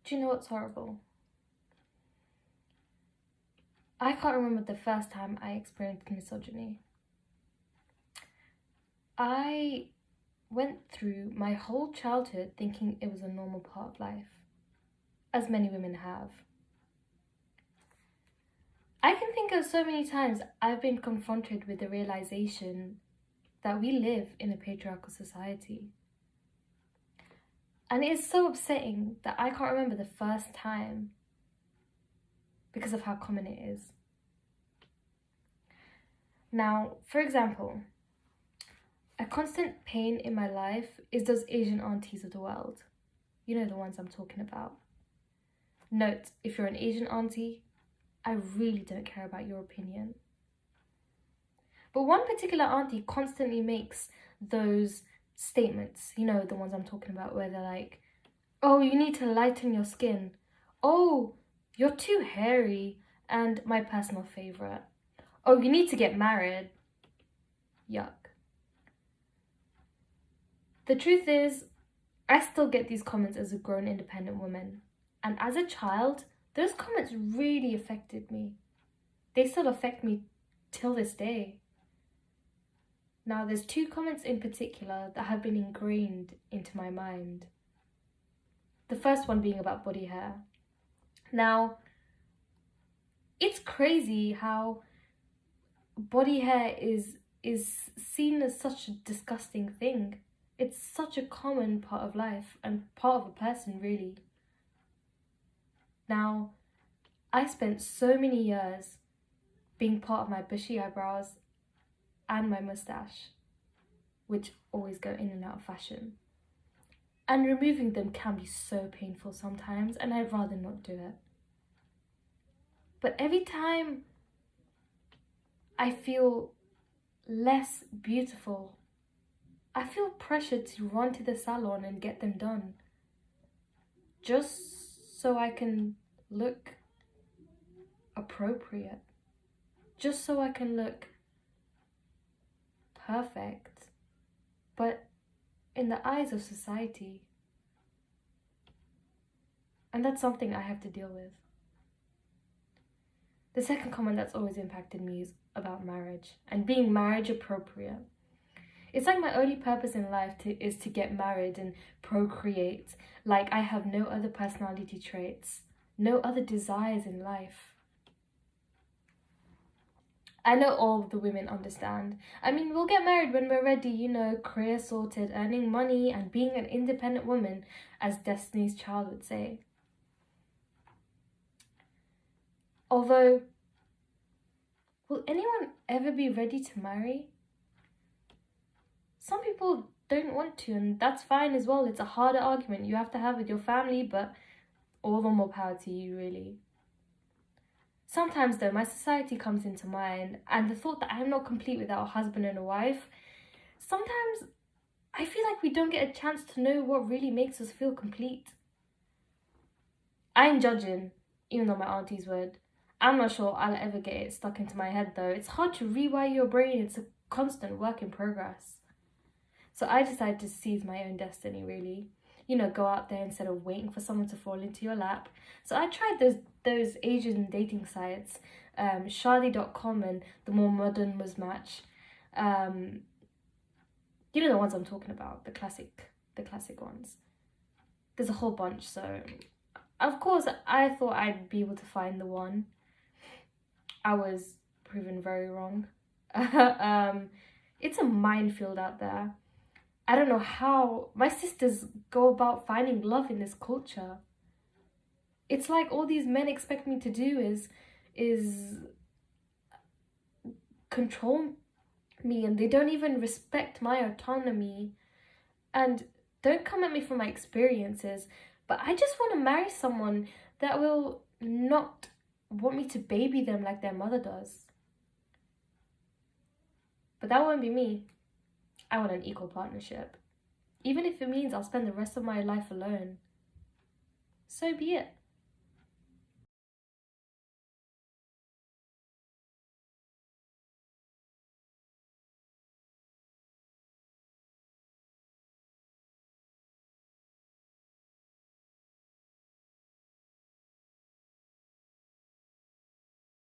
Do you know what's horrible? I can't remember the first time I experienced misogyny. I went through my whole childhood thinking it was a normal part of life, as many women have. I can think of so many times I've been confronted with the realization that we live in a patriarchal society. And it is so upsetting that I can't remember the first time because of how common it is. Now, for example, a constant pain in my life is those Asian aunties of the world. You know the ones I'm talking about. Note, if you're an Asian auntie, I really don't care about your opinion. But one particular auntie constantly makes those statements, you know, the ones I'm talking about, where they're like, oh, you need to lighten your skin. Oh, you're too hairy. And my personal favorite, oh, you need to get married. Yuck. The truth is, I still get these comments as a grown independent woman. And as a child, those comments really affected me. They still affect me till this day. Now, there's two comments in particular that have been ingrained into my mind. The first one being about body hair. Now, it's crazy how body hair is seen as such a disgusting thing. It's such a common part of life and part of a person, really. Now, I spent so many years being part of my bushy eyebrows and my mustache, which always go in and out of fashion. And removing them can be so painful sometimes, and I'd rather not do it. But every time I feel less beautiful, I feel pressured to run to the salon and get them done, just so I can look appropriate, just so I can look perfect. But in the eyes of society, and that's something I have to deal with. The second comment that's always impacted me is about marriage and being marriage appropriate. It's like my only purpose in life is to get married and procreate. Like I have no other personality traits, no other desires in life. I know all of the women understand. I mean, we'll get married when we're ready, you know, career sorted, earning money and being an independent woman, as Destiny's Child would say. Although, will anyone ever be ready to marry? Some people don't want to, and that's fine as well. It's a harder argument you have to have with your family, but all the more power to you, really. Sometimes though, my society comes into mind, and the thought that I'm not complete without a husband and a wife, sometimes I feel like we don't get a chance to know what really makes us feel complete. I ain't judging, even though my aunties would. I'm not sure I'll ever get it stuck into my head though. It's hard to rewire your brain. It's a constant work in progress. So I decided to seize my own destiny, really. You know, go out there instead of waiting for someone to fall into your lap. So I tried those Asian dating sites, Shadi.com and the more modern was Match. You know the ones I'm talking about, the classic ones. There's a whole bunch, so of course I thought I'd be able to find the one. I was proven very wrong. It's a minefield out there. I don't know how my sisters go about finding love in this culture. It's like all these men expect me to do is control me, and they don't even respect my autonomy. And don't come at me for my experiences, but I just want to marry someone that will not want me to baby them like their mother does. But that won't be me. I want an equal partnership. Even if it means I'll spend the rest of my life alone. So be it.